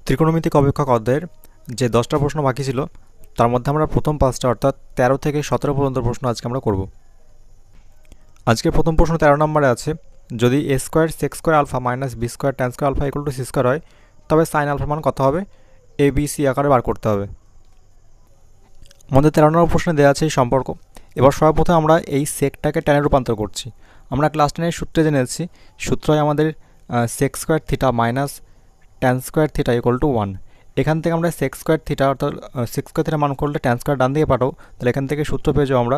ত্রিকোণমিতিক অপেক্ষক অধ্যায়ের যে 10টা প্রশ্ন বাকি ছিল তার মধ্যে আমরা প্রথম 5টা অর্থাৎ 13 থেকে 17 পর্যন্ত প্রশ্ন আজকে আমরা করব। আজকের প্রথম প্রশ্ন 13 নম্বরে আছে, যদি a square sec square alpha minus B square tan square alpha equal to C square হয় তবে সাইন আলফার মান কত হবে, এ বি সি আকারে বার করতে হবে। আমাদের 13 নম্বর প্রশ্নে দেওয়া আছে এই সম্পর্ক। এবার সর্বপ্রথম আমরা এই সেকটাকে ট্যানে রূপান্তর করছি। আমরা ক্লাস 10-এর সূত্রে জেনেছি, সূত্র হয় আমাদের sec square theta minus tan square theta equal to 1। এখান থেকে আমরা সেক স্কোয়ার থিটা অর্থাৎ সেক স্কোয়ার থিটা মান করলে ট্যান স্কোয়ার ডান দিকে পাঠাও, তাহলে এখান থেকে সূত্র পেয়ে যাবো আমরা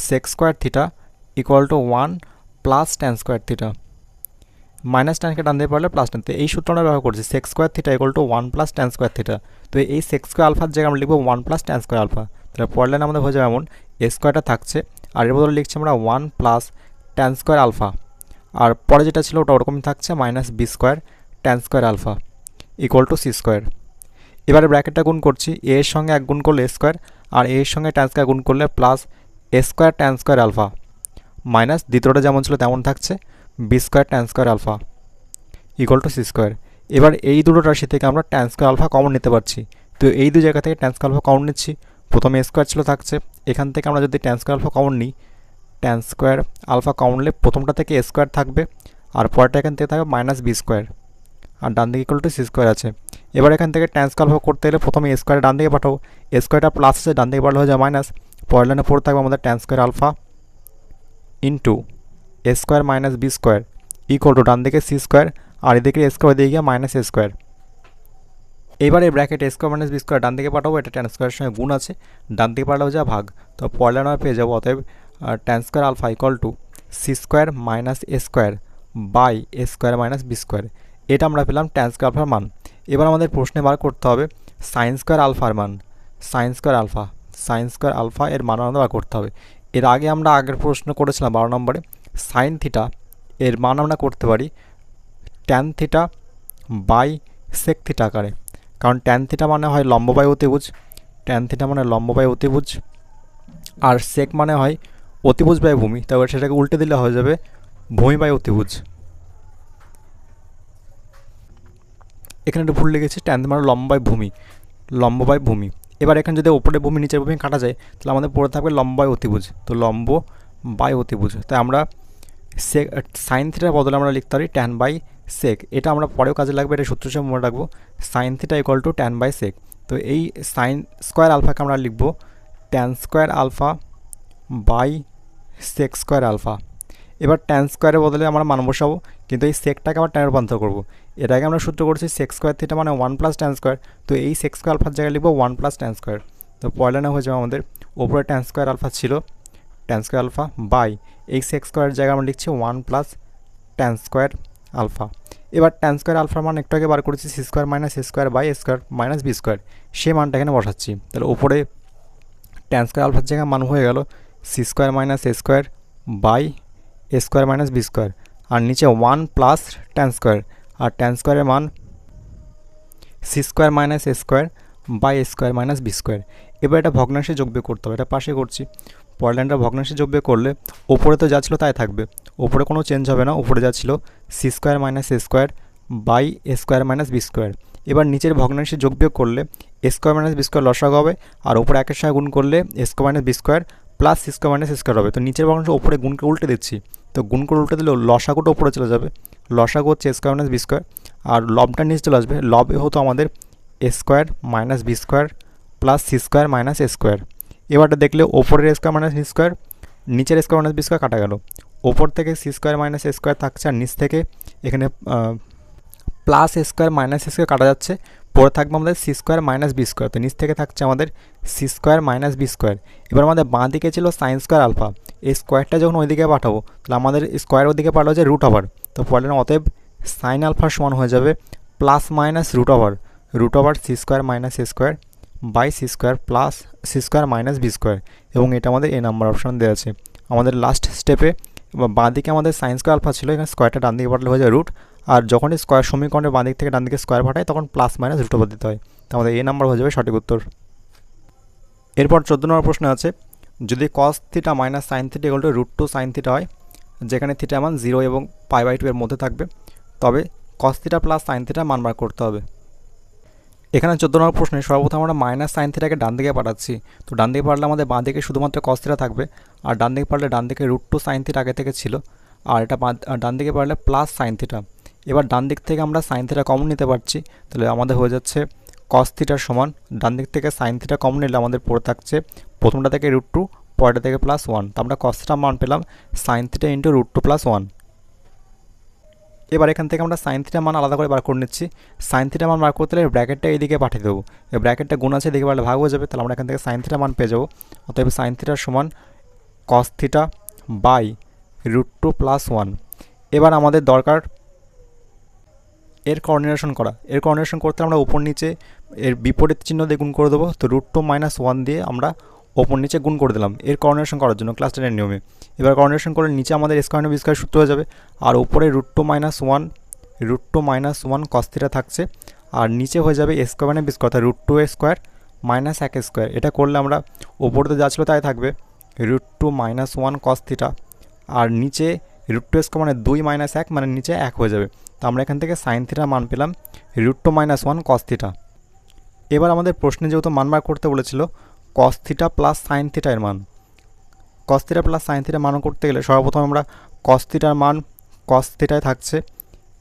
sec square theta equal to 1 plus tan square theta, minus ট্যানকে ডান দিয়ে পারলে প্লাস ট্যান। তো এই সূত্র আমরা ব্যবহার করছি sec square theta equal to 1 plus tan square theta. তো এই সেক স্কোয়ার আলফার জায়গায় আমরা লিখবো 1 প্লাস ট্যান স্কোয়ার আলফা। তাহলে পরের লাইনে আমাদের হয়ে যাবে এমন, এ স্কোয়ারটা থাকছে আর এর বদলে লিখছি আমরা 1 প্লাস ট্যান স্কোয়ার আলফা, আর পরে যেটা ছিল ওটা ওরকমই থাকছে minus B square tan square alpha equal to C square. এবারে ব্র্যাকেটটা গুণ করছি, এ এর সঙ্গে এক গুণ করলে এ স্কোয়ার আর এ এর সঙ্গে ট্যান স্কোয়ার গুণ করলে প্লাস এ square tan square alpha minus দ্বিতীয়টা যেমন ছিল তেমন থাকছে B square tan square alpha equal to C square. এবার এই দুটো রাশি থেকে আমরা ট্যান স্কোয়ার আলফা কমন নিতে পারছি। তো এই দু জায়গা থেকে ট্যান স্কোয়ার আলফা কমন নিচ্ছি। প্রথমে এ স্কোয়ার ছিল থাকছে, এখান থেকে আমরা যদি ট্যান স্কোয়ার আলফা কমন নিই, ট্যান স্কোয়ার আলফা কমন নিলে প্রথমটা থেকে এ স্কোয়ার থাকবে আর পরেরটা এখান থেকে থাকবে মাইনাস বি স্কোয়ার আর ডান দিকে ইকুয়াল টু সি স্কোয়ার আছে। এবার এখান থেকে ট্যান স্কোয়ার আলফা করতে গেলে প্রথমে এ স্কোয়ার ডান দিকে পাঠাবো, এ স্কোয়ারটা প্লাস আছে ডান দিকে পাঠালে হয়ে যায় মাইনাস। পরের লাইনে পড়ে থাকবে আমাদের tan square alpha into a square minus B square equal to ডান দিকে সি স্কোয়ার আর এদিকে এ স্কোয়ার দিয়ে গিয়ে মাইনাস এ স্কোয়ার। এবার এই ব্র্যাকেট এ স্কোয়ার মাইনাস বি স্কোয়ার ডান দিকে পাঠাবো, এটা ট্যান স্কোয়ারের সঙ্গে গুণ আছে, ডান দিকে পাঠাবো যা ভাগ। তো পরের লাইনে আমরা পেয়ে যাবো অতএব tan square alpha equal to C square minus A square by A square minus B square. এটা আমরা পেলাম ট্যান স্কোয়ার আলফার মান। এবার আমাদের প্রশ্নে বার করতে হবে সাইন স্কোয়ার আলফার মান, sine square alpha, sine square alpha এর মান আমাদের বার করতে হবে। এর আগে আমরা আগের প্রশ্ন করেছিলাম 12 নম্বরে, সাইন থিটা এর মান আমরা করতে পারি tan theta by sec theta আকারে, কারণ ট্যান থিটা মানে হয় লম্ব বাই অতিভুজ, ট্যান থিটা মানে লম্ব বাই অতিভুজ, আর সেক মানে হয় অতিভুজ বাই ভূমি, তারপর সেটাকে উল্টে দিলে হয়ে যাবে ভূমি বাই অতিভুজ। এখানে একটু ভুল লিখেছি, ট্যান মানে লম্ব বাই ভূমি, লম্ব বাই ভূমি। এবার এখানে যদি ওপরে ভূমি নিচের ভূমি কাটা যায় তাহলে আমাদের পড়ে থাকবে লম্ব বাই অতিভুজ, তো লম্ব বাই অতিভুজ। তাই আমরা সেক সাইন থিটার বদলে আমরা লিখতে পারি ট্যান বাই সেক। এটা আমরা পরেও কাজে লাগবে, এটা সূত্র হিসেবে মনে রাখবো sine theta equal to tan by sec. তো এই সাইন স্কোয়ার আলফাকে আমরা লিখবো tan square alpha by sec square alpha. এবার ট্যান স্কোয়ারের বদলে আমরা মান বসাবো, কিন্তু এই সেকটাকে আবার ট্যানে রূপান্তর করবো। এর আগে আমরা সূত্র করছি সেক স্কোয়ার থিটা মানে 1 প্লাস ট্যান স্কোয়ার, তো এই সেক স্কোয়ার আলফার জায়গায় লিখবো 1 প্লাস ট্যান স্কোয়ার। তো পয়লা না হয়ে যাবে আমাদের ওপরে ট্যান স্কোয়ার আলফা ছিল, ট্যান স্কোয়ার আলফা বাই এই সেক স্কোয়ারের জায়গায় আমরা লিখছি 1 প্লাস ট্যান স্কোয়ার আলফা। এবার ট্যান স্কোয়ার আলফার মান একটু আগে বার করেছি C square minus A square by A square minus B square, সেই মানটা এখানে বসাচ্ছি। তাহলে ওপরে ট্যান স্কোয়ার আলফার জায়গায় মান হয়ে গেল c square minus A square by A square minus B square, আর নিচে 1 প্লাস ট্যান স্কোয়ার, আর ট্যান স্কোয়ারের মান c square minus A square by A square minus B square. এবার এটা ভগ্নাংশে যোগবিয়োগ করতে হবে, এটা পাশে করছি। পরের লাইনটা ভগ্নাংশে যোগবিয়োগ করলে ওপরে তো যা ছিল তাই থাকবে, ওপরে কোনো চেঞ্জ হবে না, ওপরে যা ছিল C square minus A square by A square minus B square. এবার নিচের ভগ্নাংশে যোগবিয়োগ করলে A square minus B square লসাগু হবে, আর ওপরে একের সঙ্গে গুণ করলে A square minus B square plus C square minus A square হবে। তো নিচের ভগ্নাংশ ওপরে গুণকে উল্টে দিচ্ছি, তো গুণ করে উল্টে দিলেও লসাগুটা ওপরে চলে যাবে, লসাগু হচ্ছে A square minus B square, আর লবটা নিচে চলে আসবে, লবে হতো আমাদের A square minus B square plus C square minus A square. এবারটা দেখলে ওপরের A square minus B square নিচের A square minus B square কাটা গেল, ওপর থেকে সি স্কোয়ার মাইনাস এ স্কোয়ার থাকছে আর নিচ থেকে এখানে প্লাস এ স্কোয়ার মাইনাস এ স্কোয়ার কাটা যাচ্ছে, পরে থাকবে আমাদের C square minus B square, তো নিচ থেকে থাকছে আমাদের C square minus B square. এবার আমাদের বাঁ দিকে ছিল সাইন স্কোয়ার আলফা, এই স্কোয়ারটা যখন ওইদিকে পাঠাবো তাহলে আমাদের স্কোয়ার ওদিকে পাঠাবো যে রুট ওভার, তো পরে অতএব সাইন আলফার সমান হয়ে যাবে plus minus root over C square minus A square by C square plus C square minus B square, এবং এটা আমাদের এ নাম্বার অপশান দেওয়া আছে। আমাদের লাস্ট স্টেপে বাঁ দিকে আমাদের সাইন স্কোয়ার আলফা ছিল, এখানে স্কোয়ারটা ডান দিকে পাঠালে হয়ে যায় রুট, আর যখনই স্কোয়ার সমীকরণের বাঁ দিক থেকে ডান দিকে স্কোয়ার পাঠায় তখন প্লাস মাইনাস রুট ওভার দিতে হয়, তো আমাদের এ নাম্বার হয়ে যাবে সঠিক উত্তর। এরপর 14 নম্বর প্রশ্ন আছে, যদি কস theta minus sine theta equal two √2 sine theta হয়, যেখানে থিটা মান 0 এবং π/2 এর মধ্যে থাকবে, তবে cos theta plus sine theta মান বার করতে হবে। এখানে 14 নম্বর প্রশ্নে সর্বপ্রথম আমরা মাইনাস সাইন থিটাকে ডান দিকে পাঠাচ্ছি। তো ডান দিকে পাঠালে আমাদের বাঁ দিকে শুধুমাত্র কস থিটা থাকবে, আর ডান দিকে পাঠালে ডান দিকে √2 সাইন থিটা আগে থেকে ছিল, আর এটা ডান দিকে পাঠালে প্লাস সাইন থিটা। এবার ডান দিক থেকে আমরা সাইন থিটা কমন নিতে পারছি, তাহলে আমাদের হয়ে যাচ্ছে কস থিটার সমান ডান দিক থেকে সাইন থিটা কমন নিলে আমাদের পড়ে থাকছে প্রথমটা থেকে √2, পরেরটা থেকে +1। তো আমরা কস থিটার মান পেলাম সাইন থিটা ইন্টু √2 + 1। এবার এখান থেকে আমরা সাইন থিটার মান আলাদা করে বার করে নিচ্ছি। সাইন থিটার মান বার করতে হলে ব্র্যাকেটটা এইদিকে পাঠিয়ে দেবো, এই ব্র্যাকেটটা গুণ আছে এদিকে পারলে ভাগ হয়ে যাবে, তাহলে আমরা এখান থেকে সাইন থিটার মান পেয়ে যাবো। অতএব সাইন থিটার সমান কস থিটা বাই √2 + 1। এবার আমাদের দরকার এর কোঅর্ডিনেশন করা। এর কোঅর্ডিনেশন করতে আমরা উপর নিচে এর বিপরীত চিহ্ন দিয়ে গুণ করে দেবো। তো √2 - 1 দিয়ে আমরা ওপর নিচে গুণ করে দিলাম এর কোঅর্ডিনেশন করার জন্য ক্লাস 10-এর নিয়মে। এবার কোঅর্ডিনেশন করে নিচে আমাদের স্কয়ার বি স্কয়ার সূত্র হয়ে যাবে, আর উপরে √2 - 1 √2 - 1 কস থিটা থাকছে, আর নিচে হয়ে যাবে স্কয়ার বি স্কয়ার অর্থাৎ √2 এর স্কয়ার - 1 স্কয়ার। এটা করলে আমরা উপরে যা ছিল তাই থাকবে √2 - 1 কস থিটা, আর নিচে √2 স্কয়ার মানে 2 - 1 মানে নিচে 1 হয়ে যাবে। তো আমরা এখান থেকে সাইন থিটার মান পেলাম √2 - 1 কস থিটা। এবার আমাদের প্রশ্নে যেহেতু মান বার করতে বলেছিল cos theta plus sine theta এর মান, cos theta plus sine theta মান করতে গেলে সর্বপ্রথম আমরা কস থিটার মান কস থিটায় থাকছে,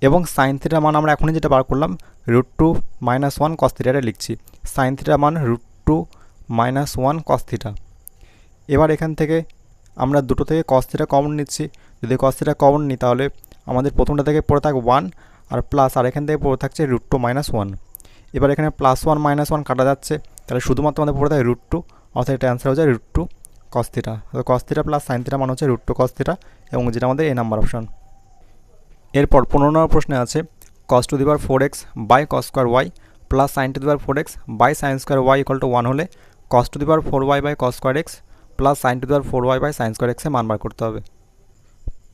এবং সাইন থিটার মান আমরা এখনই যেটা বার করলাম √2 - 1 কস থিটাটা লিখছি। সাইন থিটার মান √2 - 1 কস থিটা। এবার এখান থেকে আমরা দুটো থেকে কস থিটা কমন নিচ্ছি। যদি কস থিটা কমন নিই তাহলে আমাদের প্রথমটা থেকে পড়ে থাকবে 1 আর প্লাস, আর এখান থেকে পড়ে থাকছে √2 - 1। এবার এখানে +1 - 1 কাটা যাচ্ছে, তাহলে শুধুমাত্র আমাদের পড়ে থাকে √2, অর্থাৎ এটা অ্যান্সার হয়ে যায় √2 কস থিটা। তো cos theta plus sine theta মান হচ্ছে √2 কস থিটা, এবং যেটা আমাদের এ নাম্বার অপশন। এরপর 15 নম্বর প্রশ্নে আছে cos⁴x by cos² y plus sin⁴x by sin² y = 1 হলে cos⁴y by cos² x plus sin⁴y by sin² x এর মান বার করতে হবে।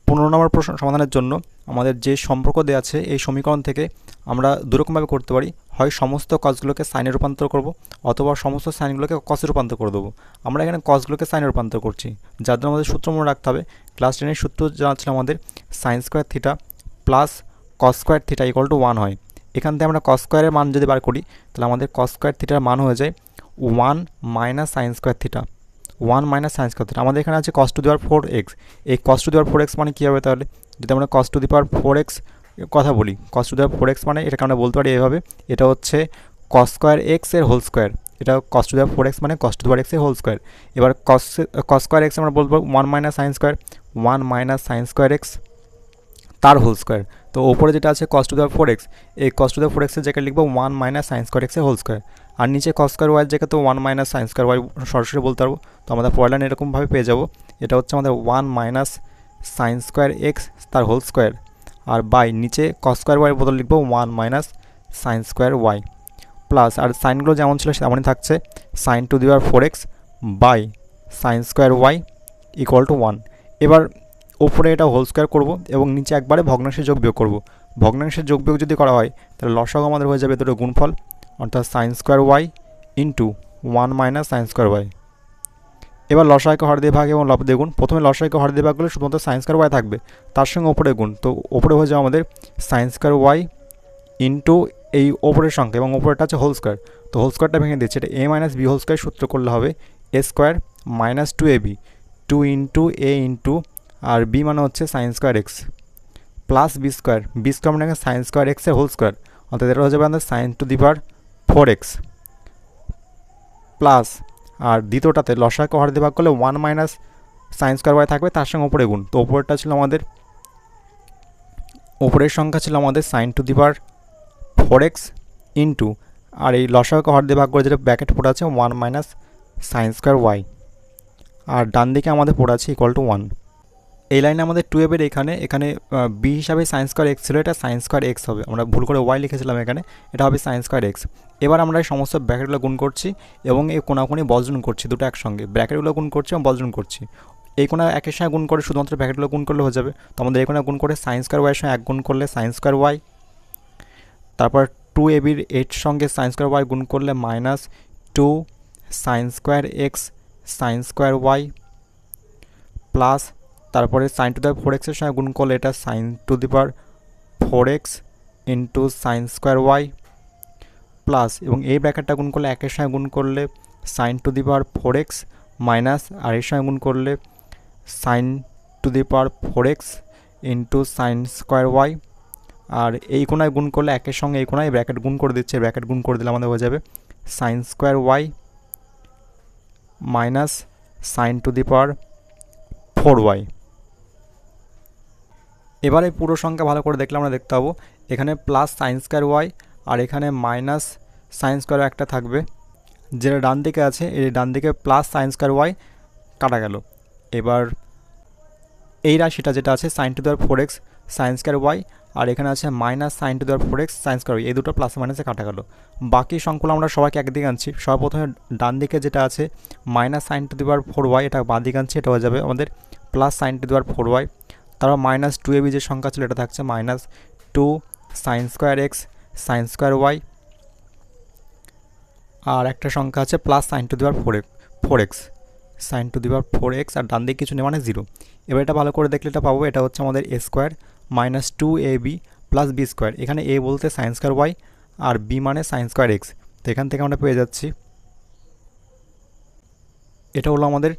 15 নম্বর প্রশ্ন সমাধানের জন্য আমাদের যে সম্পর্ক দেওয়া আছে এই সমীকরণ থেকে আমরা দুরকমভাবে করতে পারি, হয় সমস্ত কসগুলোকে সাইনে রূপান্তর করব, অথবা সমস্ত সাইনগুলোকে কসে রূপান্তর করে দেবো। আমরা এখানে কসগুলোকে সাইনে রূপান্তর করছি, যার জন্য আমাদের সূত্র মনে রাখতে হবে। ক্লাস 10-এর সূত্র জানা ছিল আমাদের sin² theta plus cos² theta = 1 হয়। এখান থেকে আমরা cos² এর মান যদি বার করি তাহলে আমাদের cos² থিটার মান হয়ে যায় 1 - sin² থিটা, 1 - sin² থিটা। আমাদের এখানে আছে cos⁴x। এই cos⁴x মানে কী হবে তাহলে, যদি আমরা cos⁴x কথা বলি, cos⁴x মানে এটাকে আমরা বলতে পারি এভাবে, এটা হচ্ছে cos² x এর হোল স্কোয়ার। এটা cos⁴x মানে cos⁴x এর হোল স্কোয়ার। এবার cos² x আমরা বলবো 1 - sin², 1 - sin² x তার হোল স্কোয়ার। তো ওপরে যেটা আছে cos⁴x, এই cos⁴x এর জায়গায় লিখবো 1 - sin² x এর হোল স্কোয়ার, আর নিচে cos² y এর জায়গায় তো 1 - sin² y সরাসরি বলতে পারবো। তো আমাদের পরের লাইন এরকমভাবে পেয়ে যাবো, এটা হচ্ছে আমাদের 1 - sin² x তার হোল স্কোয়ার, আর বাই নিচে cos² y এর বদলে লিখবো 1 - sin² y প্লাস, আর সাইনগুলো যেমন ছিল তেমনই থাকছে sin⁴x বাই sin² y = 1। এবার ওপরে এটা হোল স্কোয়ার করবো এবং নিচে একবারে ভগ্নাংশের যোগ বিয়োগ করবো। ভগ্নাংশের যোগ বিয়োগ যদি করা হয় তাহলে লসাগু আমাদের হয়ে যাবে দুটো গুণফল, অর্থাৎ sin² y into 1 - sin² y। এবার লসাগুকে হর দিয়ে ভাগ এবং লব দিয়ে গুণ। প্রথমে লসাগুকে হর দিয়ে ভাগ করলে শুধুমাত্র sin² y থাকবে, তার সঙ্গে ওপরে গুণ, তো ওপরে হয়ে যাবে আমাদের sin² y ইন্টু এই ওপরের সংখ্যা, এবং ওপরেটা আছে হোল স্কোয়ার। তো হোল স্কোয়ারটা ভেঙে দিচ্ছে, এটা a - b হোল স্কোয়ার সূত্র করলে হবে a² - 2ab, 2 into a into, আর b মানে হচ্ছে sin² x প্লাস b² মানে sin² x এর হোল স্কোয়ার, অর্থাৎ এটা হয়ে যাবে আমাদের sin⁴x প্লাস, আর দ্বিতীয়টাতে লসাগুকে হর দিয়ে ভাগ করলে 1 - sin² y থাকবে, তার সঙ্গে ওপরে গুণ। তো ওপরেরটা ছিল আমাদের, ওপরের সংখ্যা ছিল আমাদের sin⁴x ইন্টু, আর এই লসাগুকে হর দিয়ে ভাগ করে যেটা ব্র্যাকেট পড়ে আছে 1 - sin² y, আর ডান দিকে আমাদের পড়ে আছে = 1। এই লাইনে আমাদের 2ab এর এখানে b হিসাবে sin² x ছিল, এটা sin² x হবে, আমরা ভুল করে y লিখেছিলাম এখানে, এটা হবে sin² x। এবার আমরা এই সমস্ত ব্র্যাকেটগুলো গুণ করছি এবং এই কোণাকুণি বজ্রণ করছি, দুটো একসঙ্গে ব্র্যাকেটগুলো গুণ করছি এবং বজ্রণ করছি। এই কোণা একের সঙ্গে গুণ করে শুধুমাত্র ব্র্যাকেটগুলো গুণ করলে হয়ে যাবে। তো আমাদের এই কোণা গুণ করে sin² y এর সঙ্গে 1 গুণ করলে sin² y, তারপর 2ab এর সঙ্গে sin² y গুণ করলে -2 sin² x sin² y plus, তারপরে sin⁴x এর সঙ্গে গুণ করলে এটা sin⁴x into sin² y plus, এবং এই ব্র্যাকেটটা গুণ করলে একের সঙ্গে গুণ করলে sine to the power 4x minus আর এর সঙ্গে গুণ করলে sine to the power 4x into sine square Y, আর এই কোণায় গুণ করলে একের সঙ্গে এই কোণায় ব্র্যাকেট গুণ করে দিচ্ছে, ব্র্যাকেট গুণ করে দিলে আমাদের হয়ে যাবে sine square Y minus sine to the power 4y। এবারে পুরো সংখ্যা ভালো করে দেখলে আমরা দেখতে পাবো এখানে প্লাস সাইন স্কোয়ার ওয়াই আর এখানে মাইনাস সাইন স্কোয়ার একটা থাকবে, যেটা ডান দিকে আছে এই ডান দিকে প্লাস সাইন স্কোয়ার ওয়াই কাটা গেল। এবার এই রাশিটা যেটা আছে sine to the power 4x sine square Y আর এখানে আছে minus sine to the power 4x sine square Y, এই দুটো প্লাস মাইনাসে কাটা গেল। বাকি সংখ্যাগুলো আমরা সবাইকে একদিকে আনছি, সর্বপ্রথমে ডান দিকে যেটা আছে minus sine to the power 4y এটা বাঁ দিকে আনছি, এটা হয়ে যাবে আমাদের plus sine to the power 4y। তারপর মাইনাস 2ab যে সংখ্যা ছিল এটা থাকছে minus 2 sine square X sine square Y, আর একটা সংখ্যা আছে plus sine to the power 4x sine to the power 4x, আর ডান দিকে কিছু নেই মানে 0। এবার এটা ভালো করে দেখলে এটা পাবো, এটা হচ্ছে আমাদের a square minus 2ab plus B square, এখানে a বলতে সাইন স্কোয়ার ওয়াই আর b মানে সাইন স্কোয়ার এক্স। তো এখান থেকে আমরা পেয়ে যাচ্ছি এটা হলো আমাদের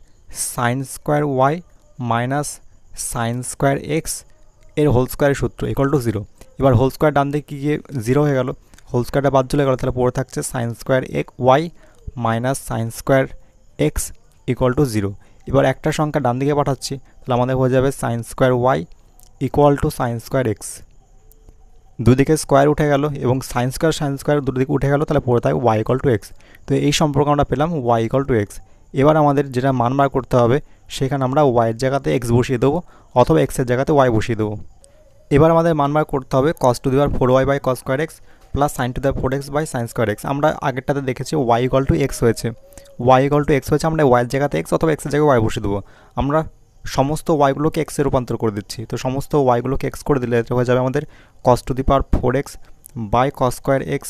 sine square Y minus sine square X এর হোল স্কোয়ারের সূত্র ইকুয়াল টু 0। এবার হোল স্কোয়ার ডান দিকে গিয়ে 0 হয়ে গেল, হোল স্কোয়ারটা বাদ চলে গেল, তাহলে পড়ে থাকছে sine square Y minus sine square X equal to 0। এবার একটা সংখ্যা ডান দিকে পাঠাচ্ছি, তাহলে আমাদের হয়ে যাবে sine square Y equal to sine square X, দুদিকে স্কোয়ার উঠে গেল এবং সাইন স্কোয়ার দুদিকে উঠে গেল, তাহলে পড়ে থাকে ওয়াই ইকুয়াল টু এক্স। তো এই সম্পর্ক আমরা পেলাম ওয়াই ইকুয়াল টু এক্স। এবার আমাদের যেটা মান বার করতে হবে সেখানে আমরা ওয়াইয়ের জায়গাতে এক্স বসিয়ে দেবো অথবা এক্সের জায়গাতে ওয়াই বসিয়ে দেবো। এবার আমাদের মান বার করতে হবে cos to the power 4y by cos square X plus sine to the power 4x by sine square X. আমরা আগেরটাতে দেখেছি ওয়াই ইকুয়াল টু এক্স হয়েছে, ওয়াই ইকুয়াল টু এক্স হয়েছে, আমরা ওয়াইয়ের জায়গাতে এক্স অথবা এক্সের জায়গায় ওয়াই বসিয়ে দেবো। আমরা সমস্ত ওয়াইগুলোকে এক্সে রূপান্তর করে দিচ্ছি, তো সমস্ত ওয়াইগুলোকে এক্স করে দিলে এটা হয়ে যাবে আমাদের cos to the power 4x by cos square X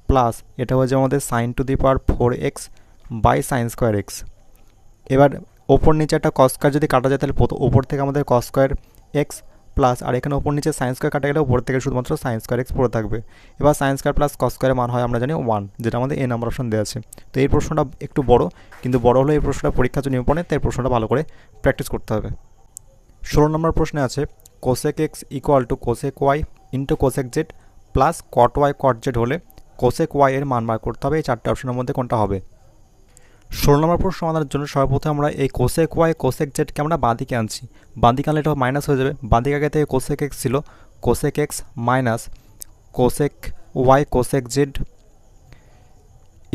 plus এটা হয়ে যাবে আমাদের sine to the power 4x by sine square X. এবার ওপর নিচে একটা কস স্কোয়ার যদি কাটা যায় তাহলে ওপর থেকে আমাদের কস স্কোয়ার এক্স প্লাস, আর এখানে ওপর নিচে সাইন স্কোয়ার কাটা গেলে উপর থেকে শুধুমাত্র সাইন স্কোয়ার এক্স পড়ে থাকবে। এবার সাইন স্কোয়ার প্লাস কস স্কোয়ারের মান হয় আমরা জানি 1, যেটা আমাদের এ নাম্বার অপশন দেওয়া আছে। তো এই প্রশ্নটা একটু বড়, কিন্তু বড় হলে এই প্রশ্নটা পরীক্ষার জন্য ইম্পর্টেন্ট, তাই প্রশ্নটা ভালো করে প্র্যাকটিস করতে হবে। 16 নম্বর প্রশ্নে আছে cosec X equal to cosec Y into cosec Z plus cot Y cot Z হলে কোসেক ওয়াই এর মান বার করতে হবে, এই চারটে অপশনের মধ্যে কোনটা হবে। 16 নম্বর প্রশ্ন সমাধানের জন্য সর্বপ্রথমে আমরা এই কোসেক ওয়াই কোসেক জেডকে আমরা বাঁদিকে আনছি, বাঁদিকে আনলে এটা মাইনাস হয়ে যাবে, বাঁদিকে আগে থেকে কোসেক এক্স ছিল, cosec X minus cosec Y cosec Z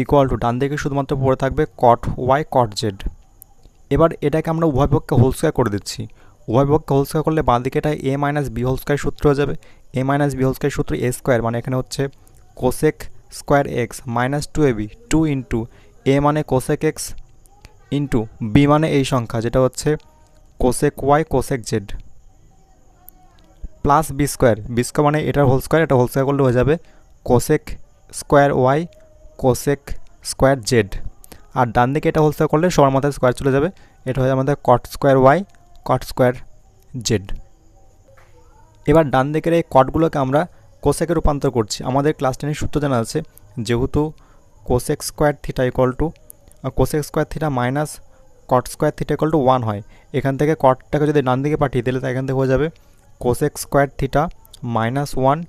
equal to ডান দিকে শুধুমাত্র পড়ে থাকবে কট ওয়াই কট জেড। এবার এটাকে আমরা উভয় পক্ষে হোল স্কোয়ার করে দিচ্ছি, উভয় পক্ষে হোল স্কোয়ার করলে বাঁদিকে এটা A minus B whole square সূত্র হয়ে যাবে, A minus B whole square সূত্র এ স্কোয়ার, মানে এখানে হচ্ছে cosec square X minus 2ab 2 into A মানে কোসেক এক্স ইন্টু বি মানে এই সংখ্যা যেটা হচ্ছে cosec Y cosec Z plus B square মানে এটার হোল স্কোয়ার, এটা হোল স্কোয়ার করলে হয়ে যাবে cosec square Y cosec square Z, আর ডান দিকে এটা হোল স্কোয়ার করলে সবার মাথায় স্কোয়ার চলে যাবে, এটা হয়ে আমাদের cot square Y cot square Z. এবার ডান দিকের এই কটগুলোকে আমরা কোসেকে রূপান্তর করছি, আমাদের ক্লাস 10 সূত্র জানা আছে, যেহেতু cosec square theta equal to cosec square theta minus cot square theta equal to 1 হয়, এখান থেকে কটটাকে যদি ডান দিকে পাঠিয়ে দিলে তাই এখান থেকে হয়ে যাবে cosec square theta minus 1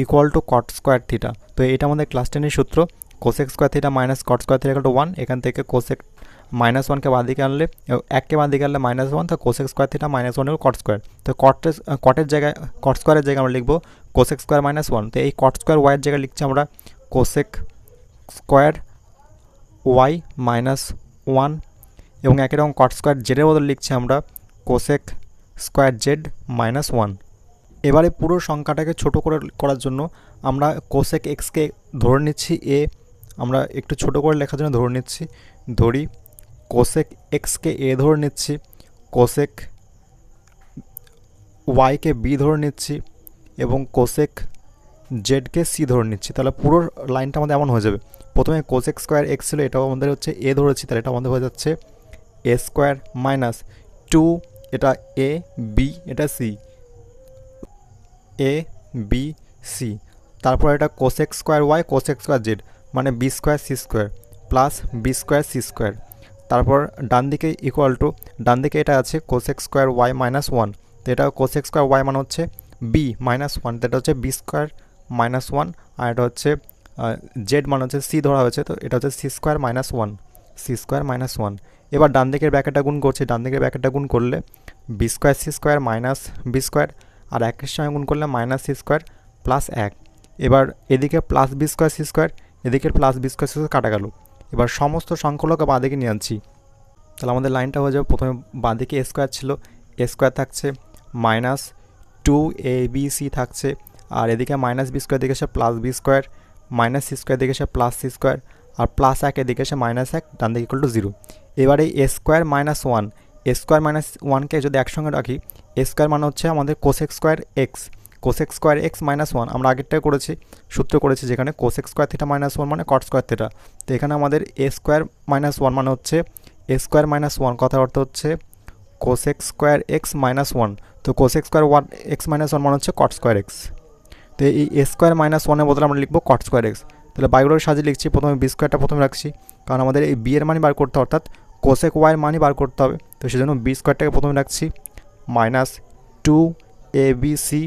equal to cot square theta. তো এটা আমাদের ক্লাস 10 সূত্র, cosec square theta minus cot square theta equal to 1, এখান থেকে কোসেক মাইনাস 1কে বাঁ দিকে আনলে 1কে বাঁ দিকে আনলে মাইনাস 1, তো cosec square theta minus 1 equal cot square, তো কটের জায়গায় কট স্কোয়ারের জায়গায় আমরা লিখবো কোসেক স্কোয়ার মাইনাস 1, তো এই কট স্কোয়ার ওয়াইয়ের জায়গায় লিখছি আমরা কোসেক স্কোয়ার ওয়াই মাইনাস 1, এবং একই রকম কট স্কোয়ার জেডের বদলে লিখছি আমরা কোসেক স্কোয়ার জেড মাইনাস 1। এবারে পুরো সংখ্যাটাকে ছোট করে করার জন্য আমরা কোসেক এক্সকে ধরে নিচ্ছি এ, আমরা একটু ছোট করে লেখার জন্য ধরে নিচ্ছি, ধরি কোসেক এক্সকে এ ধরে নিচ্ছি, কোসেক ওয়াইকে বি ধরে নিচ্ছি এবং কোসেক জেডকে সি ধরে নিচ্ছি, তাহলে পুরো লাইনটা আমাদের এমন হয়ে যাবে। প্রথমে কোসেক স্কোয়ার এক্স ছিল, এটাও আমাদের হচ্ছে এ ধরেছি, তাহলে এটা আমাদের হয়ে যাচ্ছে এ স্কোয়ার মাইনাস 2, এটা এ বি এটা সি, এ বি সি, তারপর এটা cosec square Y cosec square Z মানে B square C square plus B square C square. তারপর ডান দিকে ইকুয়াল টু, ডান দিকে এটা আছে cosec square Y minus one, তো এটা কোসেক স্কোয়ার ওয়াই মানে হচ্ছে বি মাইনাস ওয়ান, তো এটা হচ্ছে বি স্কোয়ার মাইনাস ওয়ান। আর এটা হচ্ছে জেড মানে হচ্ছে সি ধরা হয়েছে, তো এটা হচ্ছে C square minus one, C square minus one. এবার ডান দিকের ব্র্যাকেটটা গুণ করছি, ডান দিকের ব্র্যাকেটটা গুণ করলে B square C square minus B square, আর একের সঙ্গে গুণ করলে মাইনাস সি স্কোয়ার প্লাস এক। এবার এদিকে plus B square C square, এদিকে plus B square C square কাটা গেল। এবার সমস্ত সংখ্যাগুলোকে বাঁ দিকে নিয়ে আনছি, তাহলে আমাদের লাইনটা হয়ে যাবে, প্রথমে বাঁ দিকে এ স্কোয়ার ছিল, এ স্কোয়ার থাকছে minus two A B C থাকছে, আর এদিকে মাইনাস বি স্কোয়ার দিকে এসে plus B square, minus C square দিকে এসে প্লাস সি স্কোয়ার, আর প্লাস এক এদিকে এসে মাইনাস এক, ডান দিকে ইকুয়াল টু জিরো। এবার এই A square minus one, A square minus ওয়ানকে যদি একসঙ্গে রাখি, এ স্কোয়ার মানে হচ্ছে আমাদের cosec square X, cosec square X minus one আমরা আগেরটাই করেছি, সূত্র করেছি যেখানে cosec square theta minus one মানে কট স্কোয়ার থিটা। তো এখানে আমাদের এ স্কোয়ার মাইনাস ওয়ান মানে হচ্ছে এ স্কোয়ার মাইনাস ওয়ান, কথার অর্থ হচ্ছে cosec square X minus one. তো cosec square one X minus one মানে হচ্ছে কট স্কোয়ার এক্স। তো এই এ স্কোয়ার মাইনাস ওয়ানের বদলে আমরা লিখবো কট স্কোয়ার এক্স। তাহলে বাইগুলোর সাজিয়ে লিখছি, প্রথমে বি স্কোয়ারটা প্রথমে রাখছি, কারণ আমাদের এই বি এর মানই বার করতে, অর্থাৎ কোসেক ওয়াইয়ের মানই বার করতে হবে। তো সেজন্য বি স্কোয়ারটাকে প্রথমে রাখছি minus two A B C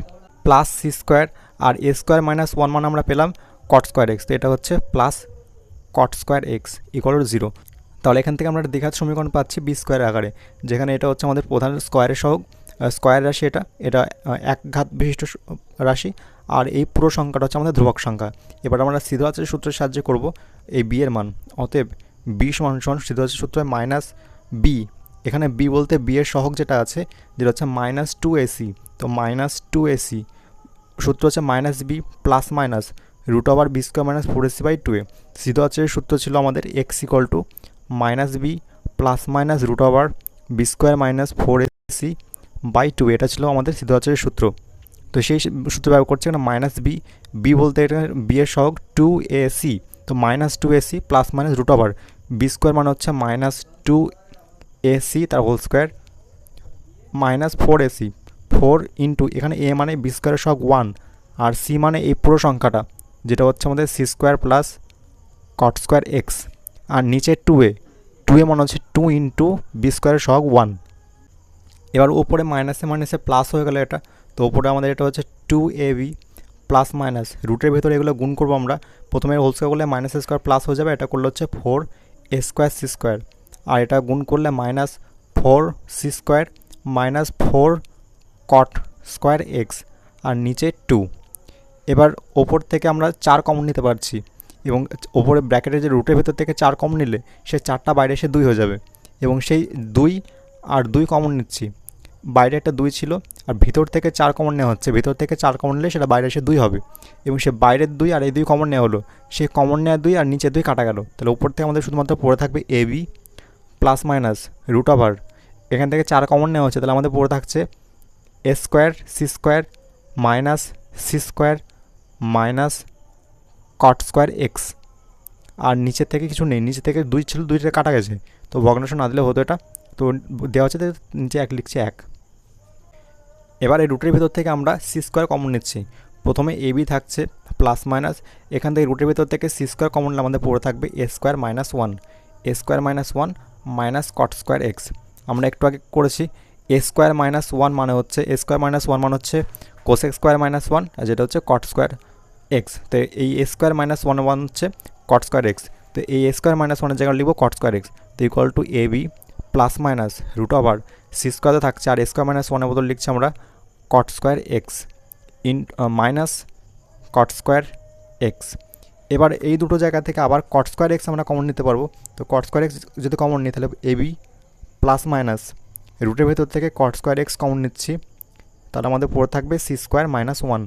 plus C square, আর এ স্কোয়ার মাইনাস ওয়ান মানে আমরা পেলাম কট স্কোয়ার এক্স, তো এটা হচ্ছে plus cot square X equal to zero. তাহলে এখান থেকে আমরা দ্বিঘাত সমীকরণ পাচ্ছি বি স্কোয়ার আকারে, যেখানে এটা হচ্ছে আমাদের প্রধান স্কোয়ারের সহগ, স্কোয়ার রাশি, এটা এটা এক ঘাত বিশিষ্ট রাশি, আর এই পুরো সংখ্যাটা হচ্ছে আমাদের ধ্রুবক সংখ্যা। এবার আমরা সিদ্ধান্তের সূত্রের সাহায্যে করব এই বি এর মান, অতএব বি সমান সমান সিদ্ধান্তের সূত্র মাইনাস বি, এখানে বি বলতে বি এর সহগ যেটা আছে যেটা হচ্ছে মাইনাস টু এসি, তো মাইনাস টু এসি সূত্র হচ্ছে minus B plus minus root over B square minus four AC by two A. সিদ্ধান্তের সূত্র ছিল আমাদের X equal to minus B plus minus root over B square minus four AC by two, এটা ছিল আমাদের সিদ্ধান্তের সূত্র। তো সেই সূত্র ব্যবহার করছে এখানে মাইনাস বি, বি বলতে এটা বি এর সহগ টু এ সি, তো minus two A C plus minus root over B square মানে হচ্ছে মাইনাস টু এ সি তার whole square minus four A C, four into এখানে এ মানে বি স্কোয়ারের সহগ ওয়ান, আর সি মানে এই পুরো সংখ্যাটা যেটা হচ্ছে আমাদের C square plus cot square X, আর নিচে টু এ মানে হচ্ছে টু ইন্টু বি স্কোয়ারের সহগ ওয়ান। এবার ওপরে মাইনাসে মাইনাসে প্লাস হয়ে গেল এটা, তো ওপরে আমাদের এটা হচ্ছে two A B plus minus রুটের ভেতরে এগুলো গুণ করবো আমরা, প্রথমে হোল স্কোয়ার করলে মাইনাস স্কোয়ার প্লাস হয়ে যাবে, এটা করলে হচ্ছে four A square C square, আর এটা গুণ করলে minus four C square minus four cot square X, আর নিচে টু। এবার ওপর থেকে আমরা চার কমন নিতে পারছি, এবং ওপরে ব্র্যাকেটের যে রুটের ভেতর থেকে চার কমন নিলে সে চারটা বাইরে এসে দুই হয়ে যাবে, এবং সেই দুই আর দুই কমন নিচ্ছি, বাইরে একটা দুই ছিল আর ভিতর থেকে চার কমন নেওয়া হচ্ছে, ভিতর থেকে চার কমন নিলে সেটা বাইরে এসে দুই হবে, এবং সে বাইরের দুই আর এই দুই কমন নেওয়া হলো, সেই কমন নেওয়া দুই আর নিচে দুই কাটা গেল, তাহলে উপর থেকে আমাদের শুধুমাত্র পড়ে থাকবে A B plus minus root over, এখান থেকে চার কমন নেওয়া হচ্ছে, তাহলে আমাদের পড়ে থাকছে A square C square minus C square minus cot square X, আর নিচের থেকে কিছু নেই, নিচে থেকে দুই ছিল দুইটা কাটা গেছে, তো ভগ্নাংশ না দিলে হতো এটা, তো দেওয়া হচ্ছে নিচে এক লিখছে এক। এবার এই রুটের ভেতর থেকে আমরা সি স্কোয়ার কমন নিচ্ছি, প্রথমে এ বি থাকছে প্লাস মাইনাস, এখান থেকে রুটের ভেতর থেকে সি স্কোয়ার কমন নিলে আমাদের পড়ে থাকবে A square minus one, A square minus one minus cot square X. আমরা একটু আগে করেছি এ স্কোয়ার মাইনাস ওয়ান মানে হচ্ছে এ স্কোয়ার মাইনাস ওয়ান মানে হচ্ছে কোসেক স্কোয়ার মাইনাস ওয়ান, আর যেটা হচ্ছে কট স্কোয়ার এক্স, তো এই A square minus one one হচ্ছে কট স্কোয়ার এক্স, তো এই এ স্কোয়ার মাইনাস ওয়ানের জায়গায় লিখবো কট স্কোয়ার এক্স, তো equal to A B plus minus root over C স্কোয়ারে থাকছে, আর এ স্কোয়ার মাইনাস ওয়ানের বদল লিখছি আমরা কট square x in minus cot square X. এবার এই দুটো জায়গা থেকে আবার কট স্কোয়ার এক্স আমরা কমন নিতে পারবো, তো কট স্কোয়ার এক্স যদি কমন নিই তাহলে এ বি প্লাস মাইনাস রুটের ভেতর থেকে কট স্কোয়ার এক্স কমন নিচ্ছি, তাহলে আমাদের পড়ে থাকবে সি স্কোয়ার মাইনাস ওয়ান।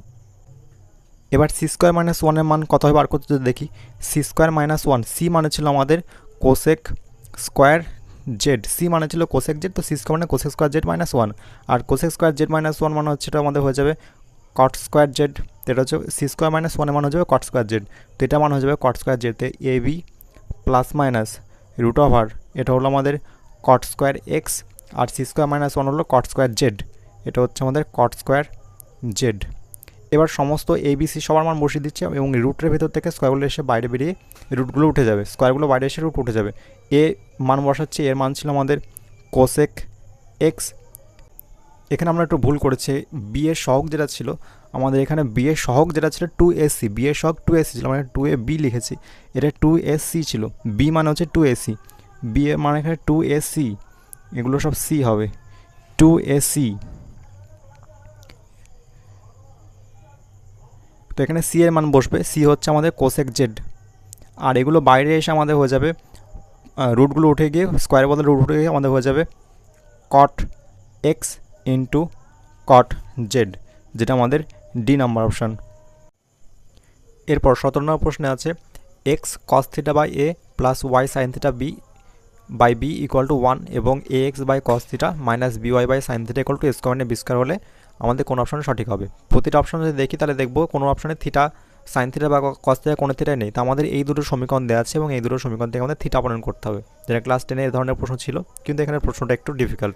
এবার সি স্কোয়ার মাইনাস ওয়ানের মান কত হয় বার করতে যদি দেখি, C square minus one, C মানে ছিল আমাদের কোসেক স্কোয়ার জেড, সি মানে ছিল কোসেক জেড, তো সি স্কোয়ার মানে cosec square Z minus one, আর cosec square Z minus one মানে হচ্ছে এটা আমাদের হয়ে যাবে কট স্কোয়ার জেড, তো এটা হচ্ছে সি স্কোয়ার মাইনাস ওয়ানের মান হয়ে যাবে কট স্কোয়ার জেড, তো এটা মান হয়ে যাবে কট স্কোয়ার জেড, তো A B plus minus root over এটা হলো আমাদের কট স্কোয়ার এক্স, আর সি স্কোয়ার মাইনাস ওয়ান হলো কট স্কোয়ার জেড, এটা হচ্ছে আমাদের কট স্কোয়ার জেড। এবার সমস্ত ABC সবার মান বসিয়ে দিচ্ছি এবং রুটের ভেতর থেকে স্কোয়ারগুলো এসে বাইরে বেরিয়ে রুটগুলো উঠে যাবে, স্কোয়ারগুলো বাইরে এসে রুট উঠে যাবে। এ মান বসাচ্ছি, এর মান ছিল আমাদের কোসেক এক্স। এখানে আমরা একটু ভুল করেছি, বি এর সহগ যেটা ছিল আমাদের এখানে বি এর সহগ যেটা ছিল 2AC, বি এর সহগ 2AC ছিল, মানে 2AB লিখেছি, এটা 2AC ছিল, বি মানে হচ্ছে 2AC, বি এর মানে এখানে 2AC, এগুলো সব সি হবে 2AC। তো এখানে সি এর মান বসবে, সি হচ্ছে আমাদের কোসেক জেড। আর এগুলো বাইরে এসে আমাদের হয়ে যাবে রুটগুলো উঠে গিয়ে স্কোয়ারের বদলে রুট উঠে গিয়ে আমাদের হয়ে যাবে cot x into cot Z, যেটা আমাদের ডি নাম্বার অপশান। এরপর 17 নম্বর প্রশ্নে আছে X cos theta by A plus Y sine theta B by B equal to 1 এবং A X by cos theta minus B Y by sine theta equal to A square B square হলে আমাদের কোন অপশানে সঠিক হবে। প্রতিটা option যদি দেখি তাহলে দেখবো কোনো অপশানে থিটা সাইন থিটা বা কস থিটা কোনো থিটাই নেই। তো আমাদের এই দুটো সমীকরণ দেওয়া আছে এবং এই দুটো সমীকরণ থেকে আমাদের থিটা অপসারণ করতে হবে, যেটা ক্লাস 10 এই ধরনের প্রশ্ন ছিল, কিন্তু এখানে প্রশ্নটা একটু ডিফিকাল্ট।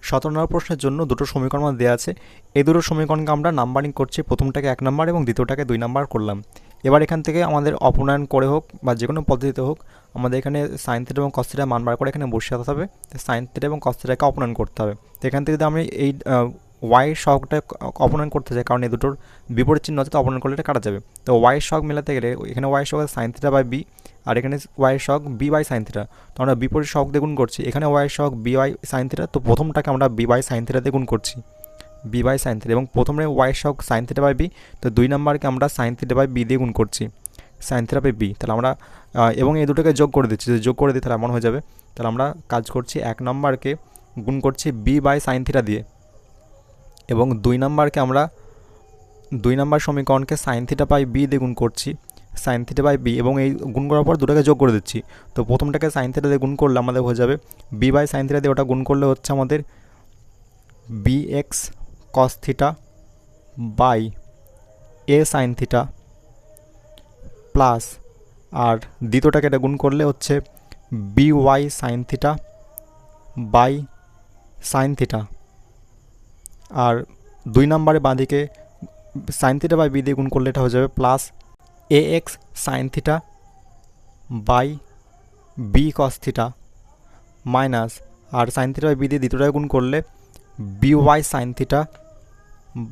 17 নম্বর প্রশ্নের জন্য দুটো সমীকরণ দেওয়া আছে, এই দুটো সমীকরণকে আমরা নাম্বারিং করছি, প্রথমটাকে 1 নাম্বার এবং দ্বিতীয়টাকে 2 নাম্বার করলাম। এবার এখান থেকে আমাদের অপনয়ন করে হোক বা যে কোনো পদ্ধতিতে হোক আমাদের এখানে সাইন থিটা এবং কস থিটা মান বার করে এখানে বসিয়ে হবে, সাইন থিটা এবং কস থিটাকে অপনয়ন করতে হবে। তো এখান থেকে যদি আমি এই ওয়াই সহগটা অপনয়ন করতে চাই, কারণ এই দুটোর বিপরীত চিহ্ন আছে, তো অপনয়ন করলে এটা কাটা যাবে। তো ওয়াই সহগ মেলাতে গেলে এখানে ওয়াই সহগ সাইন থিটা বাই বি আর এখানে ওয়াই সহগ বি বাই সাইন থিটা, তো আমরা বিপরীত সহগ দিয়ে গুণ করছি, এখানে ওয়াই সহগ বি বাই সাইন থিটা, তো প্রথমটাকে আমরা বি বাই সাইন থিটা দিয়ে গুণ করছি, বি বাই সাইন থিটা, এবং প্রথমে ওয়াই সহগ সাইন থিটা বাই বি, তো 2 নাম্বারকে আমরা সাইন থিটা বাই বি দিয়ে গুণ করছি, সাইন থিটা বাই বি। তাহলে আমরা এবং এই দুটোকে যোগ করে দিচ্ছি, যদি যোগ করে দিই তাহলে এমন হয়ে যাবে। তাহলে আমরা কাজ করছি 1 নাম্বারকে গুণ করছি বি বাই সাইন থিটা দিয়ে এবং 2 নাম্বারকে আমরা 2 নাম্বার সমীকরণকে সাইন থিটা বাই বি দিয়ে গুণ করছি, সাইন থিটা বাই বি, এবং এই গুণ করার পর দুটোকে যোগ করে দিচ্ছি। তো প্রথমটাকে সাইন থিটা দিয়ে গুণ করলে আমাদের হয়ে যাবে বি বাই সাইন থিটা দিয়ে ওটা গুণ করলে হচ্ছে আমাদের B X cos theta by A sine theta plus, আর দ্বিতীয়টাকে এটা গুণ করলে হচ্ছে B Y sine theta by sine theta, আর 2 নাম্বারে বাঁদিকে সাইন থিটা বাই বি দিয়ে গুণ করলে এটা হয়ে যাবে plus A X sine theta by B cos theta minus, আর সাইন থিটা বাই বি দিয়ে দ্বিতীয়টাকে গুণ করলে B Y sine theta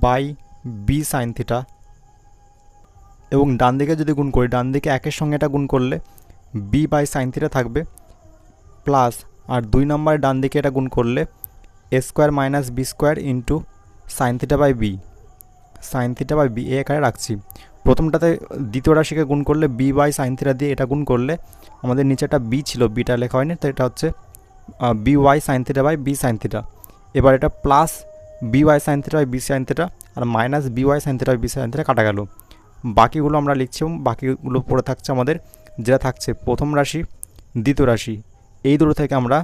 by B sine theta, এবং ডান দিকে যদি গুণ করি ডান দিকে একের সঙ্গে এটা গুণ করলে বি বাই সাইন থিটা থাকবে প্লাস, আর 2 নম্বরে ডান দিকে এটা গুণ করলে A square minus B square into sine theta by B, sine theta by B এখানে রাখছি। প্রথমটাতে দ্বিতীয় রাশিকে গুণ করলে বি বাই সাইন থিটা দিয়ে এটা গুণ করলে আমাদের নিচে একটা বি ছিল, বিটা লেখা হয়নি, তো এটা হচ্ছে B Y sine theta by B sine theta. এবার এটা plus B Y sine theta by B sine theta আর minus B Y sine theta by B sine theta কাটা গেল। বাকিগুলো আমরা লিখছি এবং বাকিগুলো পড়ে থাকছে আমাদের, যেটা থাকছে প্রথম রাশি দ্বিতীয় রাশি, এই দুটো থেকে আমরা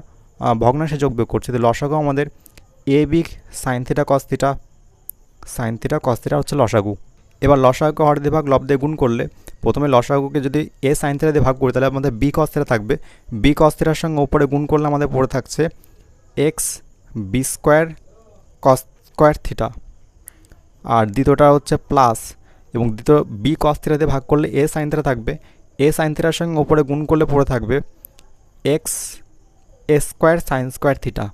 ভগ্নাংশে যোগ বিয়োগ করছি। তো লসাগু আমাদের A B sine theta cos theta, sine theta cos theta হচ্ছে লসাগু। এবার লসাগুকে হর দিয়ে ভাগ লব দিয়ে গুণ করলে প্রথমে লসাগুকে যদি এ সাইন থিটা দিয়ে ভাগ করি তাহলে আমাদের বি কস থিটা থাকবে, বি কস থিটার সঙ্গে উপরে গুণ করলে আমাদের পড়ে থাকছে X B square cos square theta, আর দ্বিতীয়টা হচ্ছে প্লাস, এবং দ্বিতীয় বি কস থিটা দিয়ে ভাগ করলে এ সাইন থিটা থাকবে, এ সাইন থিটার সঙ্গে উপরে গুণ করলে পড়ে থাকবে এক্স এ স্কোয়ার সাইন স্কোয়ার থিটা।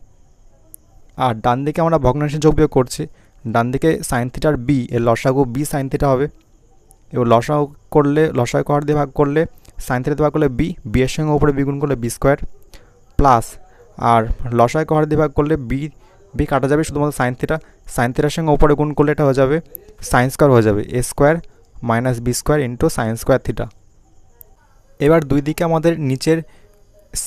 আর ডান দিকে আমরা ভগ্নাংশে যোগ বিয়োগ করছি, ডান দিকে সাইন থিটার বি এর লসাগু বি সাইন থিটা হবে, এবং লসাগু করলে লসাগু হর দিয়ে ভাগ করলে সাইন থিটা দিয়ে ভাগ করলে বি, বি এর সঙ্গে উপরে বি গুণ করলে বি স্কোয়ার প্লাস, আর লসাগু হর দিয়ে ভাগ করলে বি বি কাটা যাবে, শুধুমাত্র সাইন থিটা, সাইন থিটার সঙ্গে উপরে গুণ করলে এটা হয়ে যাবে সাইন স্কোয়ার হয়ে যাবে, A square minus B square into sine square theta. এবার দুই দিকে আমাদের নিচের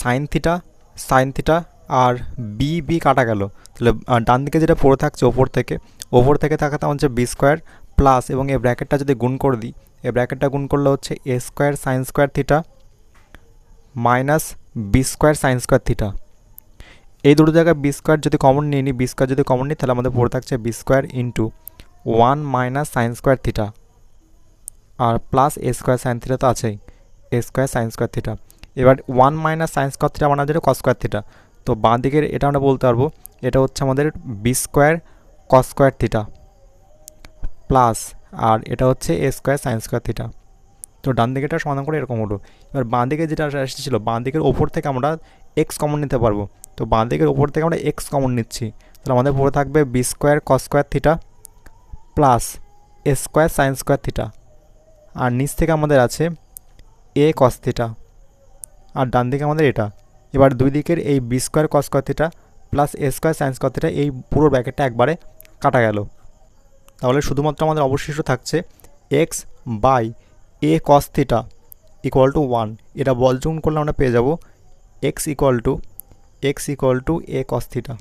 সাইন থিটা আর বি বি কাটা গেল, তাহলে ডান দিকে যেটা পড়ে থাকছে ওপর থেকে থাকাতে হচ্ছে বি স্কোয়ার প্লাস, এবং এই ব্র্যাকেটটা যদি গুণ করে দিই, এই ব্র্যাকেটটা গুণ করলে হচ্ছে A square sine square theta minus B square sine square theta. এই দুটো জায়গায় বি স্কোয়ার যদি কমন নিয়ে নিই, বি স্কোয়ার যদি কমন নিই তাহলে আমাদের পড়ে থাকছে B square into 1 minus sine square theta আর প্লাস এ স্কোয়ার সাইন থিটা তো আছেই, A square sine square theta. এবার 1 মাইনাস সাইন স্কোয়ার থিটা মানে যেটা কস স্কোয়ার থিটা, তো বাঁ দিকের এটা আমরা বলতে পারবো এটা হচ্ছে আমাদের B square cos square theta, plus আর এটা হচ্ছে A square sine square theta. তো ডান দিকেটা সমাধান করে এরকম হলো। এবার বাঁ দিকে যেটা রাশি ছিল, বাঁ দিকের ওপর থেকে আমরা এক্স কমন নিতে পারবো। তো বাঁ দিকের ওপর থেকে আমরা এক্স কমন নিচ্ছি, তাহলে আমাদের পড়ে থাকবে B square cos square theta plus এ স্কোয়ার সাইন স্কোয়ার থিটা। আর নিচ থেকে আমাদের আছে এ কস থিটা, আর ডান দিকে আমাদের এটা। এবার দুই দিকের এই B square cos square theta plus এ স্কোয়ার সাইন স্কোয়ার থিটা, এই পুরো ব্র্যাকেটটা একবারে কাটা গেল। তাহলে শুধুমাত্র আমাদের অবশিষ্ট থাকছে X by A cos theta equal to 1। এটা বলযোগ করলে আমরা পেয়ে যাব X equal to A cos theta.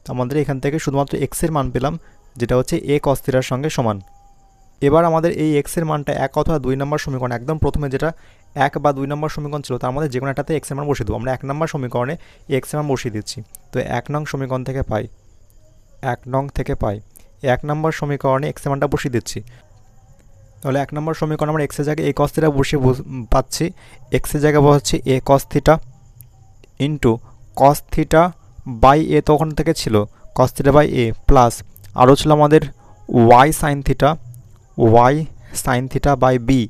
তো আমাদের এখান থেকে শুধুমাত্র এক্সের মান পেলাম, যেটা হচ্ছে এ কস থিটার সঙ্গে সমান। এবার আমাদের এই এক্সের মানটা 1 অথবা 2 নম্বর সমীকরণ, একদম প্রথমে যেটা 1 বা 2 নম্বর সমীকরণ ছিল তার মধ্যে যে কোনো একটাতে এক্সের মান বসিয়ে দেবো। আমরা 1 নম্বর সমীকরণে এক্সের মান বসিয়ে দিচ্ছি। তো 1 নং সমীকরণ থেকে পাই 1 নম্বর সমীকরণে এক্সের মানটা বসিয়ে দিচ্ছি। তাহলে 1 নম্বর সমীকরণ আমরা এক্সের জায়গায় এ কস থিটা বসিয়ে পাচ্ছি। এক্সের জায়গায় বসাচ্ছি A cos theta into cos theta by A, তখন থেকে ছিল cos theta by A, plus আরও ছিল আমাদের Y sine theta by B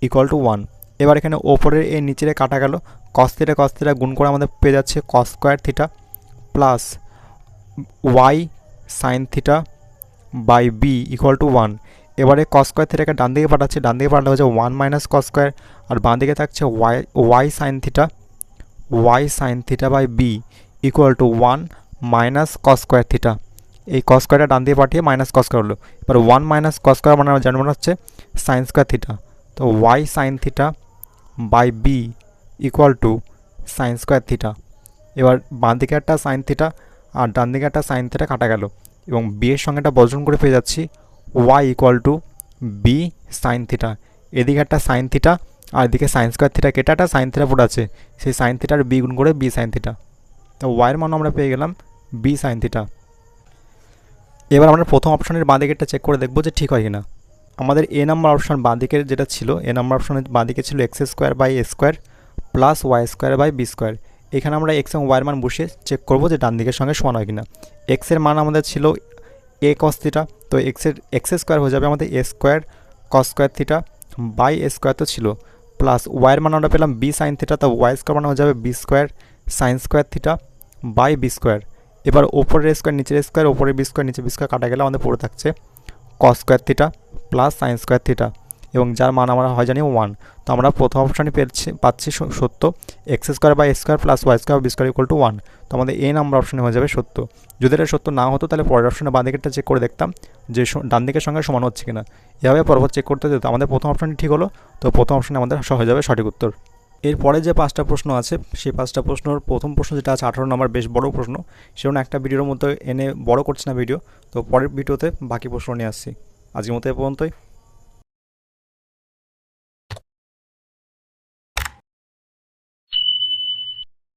equal to 1। এবার এখানে ওপরের এ নিচের কাটা গেল, কস থিটা গুণ করে আমাদের পেয়ে যাচ্ছে cos square theta plus Y sine theta by B equal to 1। এবারে কস স্কোয়ার থিটাকে ডান দিকে পাঠাচ্ছে, ডান দিকে পাঠালে হচ্ছে 1 মাইনাস কস স্কোয়ার, আর বাঁ দিকে থাকছে Y sine theta by B equal to 1 minus cos square theta. এই কস স্কোয়ারটা ডান দিয়ে পাঠিয়ে মাইনাস কস স্কোয়ার হলো। এবার 1 মাইনাস কস স্কোয়ার মানে আমরা জানবো হচ্ছে সাইন স্কোয়ার থিটা। তো Y sine theta by B equal to sine square theta. এবার বাঁ দিকে একটা সাইন থিটা আর ডান দিকে একটা সাইন থিটা কাটা গেল, এবং বি এর সঙ্গে একটা বর্জন করে পেয়ে যাচ্ছি Y equal to B sine theta. এদিকে একটা সাইন থিটা আর এদিকে সাইন স্কোয়ার থিটা কেটে একটা সাইন থিটা পড়ে আছে, সেই সাইন থিটার বি গুণ করে বি সাইন থিটা। তো ওয়াইয়ের মান আমরা পেয়ে গেলাম বি সাইন থিটা। এবার আমরা প্রথম অপশনের বাঁ দিকেরটা চেক করে দেখবো যে ঠিক হয় কিনা। আমাদের এ নাম্বার অপশন বাঁ দিকের যেটা ছিল, এ নাম্বার অপশনের বাঁ দিকে ছিল X square by A square plus Y square by B square. এখানে আমরা এক্স এবং ওয়াইয়ের মান বসিয়ে চেক করবো যে ডান দিকের সঙ্গে সমান হয় কিনা। এক্সের মান আমাদের ছিল এ কস থিটা, তো এক্স স্কোয়ার হয়ে যাবে আমাদের A square cos square theta by A square তো ছিল, প্লাস ওয়াইয়ের মান আমরা পেলাম বি সাইন থিটা, তো ওয়াই স্কোয়ার মানে হয়ে যাবে B square sine square theta by B square. এবার ওপরের স্কোয়ার নিচের স্কোয়ার, ওপরের বি স্কোয়ার নিচে বি স্কোয়ার কাটা গেলে আমাদের পড়ে থাকছে cos square theta plus sine square theta, এবং যার মান আমরা হয় জানি 1। তো আমরা প্রথম অপশানে পাচ্ছি সত্য, X square by square plus Y square B square equal to 1। তো আমাদের এ নাম্বার অপশানে হয়ে যাবে সত্য। যদি এটা সত্য না হতো তাহলে পরের অপশানে বাঁ দিকেরটা চেক করে দেখতাম যে ডান দিকের সঙ্গে সমান হচ্ছে কিনা। এভাবে পরপর চেক করতে যেত। আমাদের প্রথম অপশানটি ঠিক হলো, তো প্রথম অপশানে আমাদের হয়ে যাবে সঠিক উত্তর। এরপরে যে 5টা প্রশ্ন আছে, সেই 5টা প্রশ্নর প্রথম প্রশ্ন যেটা আছে 18 নম্বর, বেশ বড় প্রশ্ন, সেজন্য একটা ভিডিওর মধ্যে এনে বড় করছি না ভিডিও। তো পরের ভিডিওতে বাকি প্রশ্ন নিয়ে আসছি। আজকের মতো এ পর্যন্তই।